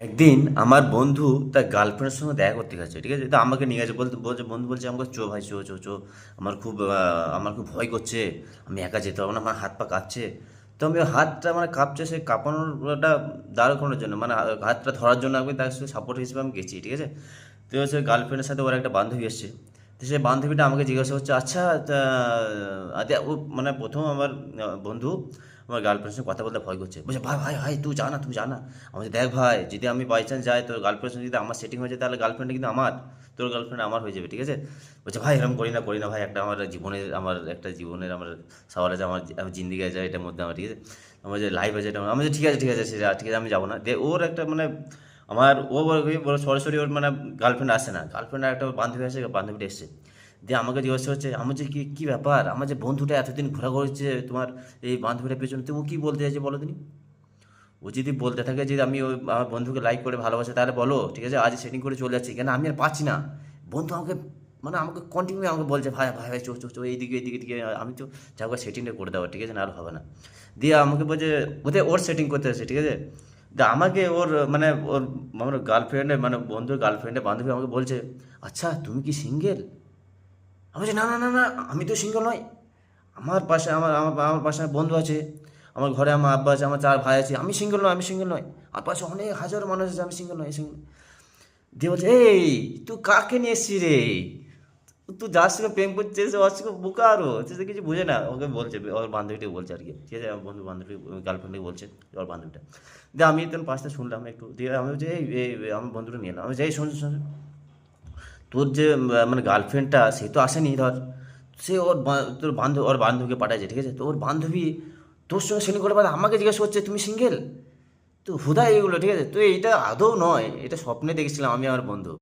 একদিন আমার বন্ধু তার গার্লফ্রেন্ডের সঙ্গে দেখা করতে গেছে, ঠিক আছে? তো আমাকে নিয়ে গেছে, বলতে বলছে, বন্ধু বলছে আমাকে, চো ভাই চো চো চো, আমার খুব ভয় করছে, আমি একা যেতে পারবো না, আমার হাত পা কাঁপছে। তো আমি ওই হাতটা মানে কাঁপছে, সেই কাঁপানোটা দাঁড় করানোর জন্য, মানে হাতটা ধরার জন্য আমি তার সাথে সাপোর্ট হিসেবে আমি গেছি, ঠিক আছে? তো হচ্ছে গার্লফ্রেন্ডের সাথে ওর একটা বান্ধবী এসছে। তো সেই বান্ধবীটা আমাকে জিজ্ঞাসা করছে, আচ্ছা তা, ও মানে প্রথম আমার বন্ধু আমার গার্লফ্রেন্ডের সঙ্গে কথা বলতে ভয় করছে, বলছে ভাই ভাই ভাই তুই জানা, তুই জানা। আমি বলছি, দেখ ভাই, যদি আমি বাই চান্স যাই তোর গার্লফ্রেন্ডের সঙ্গে যদি আমার সেটিং হয়ে যায়, তাহলে গার্লফ্রেন্ড কিন্তু আমার, তোর গার্লফ্রেন্ড আমার হয়ে যাবে, ঠিক আছে? বলছে ভাই এরকম করি না ভাই, একটা আমার সওয়াল আছে, আমার জিন্দিগি আছে এটার মধ্যে আমার, ঠিক আছে? আমার যে লাইফ আছে এটা আমি বলছি, ঠিক আছে ঠিক আছে, আমি যাবো না। ওর একটা মানে আমার ও সরাসরি ওর মানে গার্লফ্রেন্ড আসে না, গার্লফ্রেন্ড একটা বান্ধবী আসে, বান্ধবীটা এসছে। দিয়ে আমাকে জিজ্ঞাসা হচ্ছে, আমার যে কী ব্যাপার, আমার যে বন্ধুটা এতদিন ঘোরা করছে তোমার এই বান্ধবীটার পেছনে, তুমি কী বলতে চাইছে বলো তুমি? ও যদি বলতে থাকে যে আমি ওই আমার বন্ধুকে লাইক করে ভালোবাসে, তাহলে বলো, ঠিক আছে, আজ সেটিং করে চলে যাচ্ছি, কেন আমি আর পাচ্ছি না। বন্ধু আমাকে মানে আমাকে কন্টিনিউ আমাকে বলছে, ভাই ভাই ভাই চো চো চো, এইদিকে আমি তো যাবো, সেটিংটা করে দেবো, ঠিক আছে, না আর হবে না। দিয়ে আমাকে বলছে ওর সেটিং করতে আসে, ঠিক আছে? আমাকে ওর মানে ওর আমার গার্লফ্রেন্ডের মানে বন্ধুর গার্লফ্রেন্ডের বান্ধবী আমাকে বলছে, আচ্ছা তুমি কি সিঙ্গেল? আমি বলছি, না আমি তো সিঙ্গেল নই, আমার পাশে আমার পাশে আমার বন্ধু আছে, আমার ঘরে আমার আব্বা আছে, আমার 4 ভাই আছে, আমি সিঙ্গেল নয়, আমার পাশে অনেক হাজারো মানুষ আছে, আমি সিঙ্গেল নয়। দিয়ে বলছে, এই তুই কাকে নিয়ে এসছিস রে? তুই যার সঙ্গে প্রেম করছিস ওর সঙ্গে বোকা, আরো সে কিছু বোঝে না, ওকে বলছে, ওর বান্ধবীটাকে বলছে আর কি, ঠিক আছে, আমার বন্ধু বান্ধবী গার্লফ্রেন্ডকে বলছে, ওর বান্ধবীটা। দিয়ে আমি তখন পাশটা শুনলাম একটু, দিয়ে আমি বলছি, এই আমার বন্ধুটা নিয়ে এলাম, আমি যাই, শোন, তোর যে মানে গার্লফ্রেন্ডটা সে তো আসেনি ধর, সে ওর বান্ধবীকে পাঠাইছে, ঠিক আছে? তো ওর বান্ধবী তোর সঙ্গে সেটিং করে পারে, আমাকে জিজ্ঞাসা করছে তুমি সিঙ্গেল? তো হুদা এইগুলো, ঠিক আছে? তো এইটা আদৌ নয়, এটা স্বপ্নে দেখেছিলাম আমি আমার বন্ধু।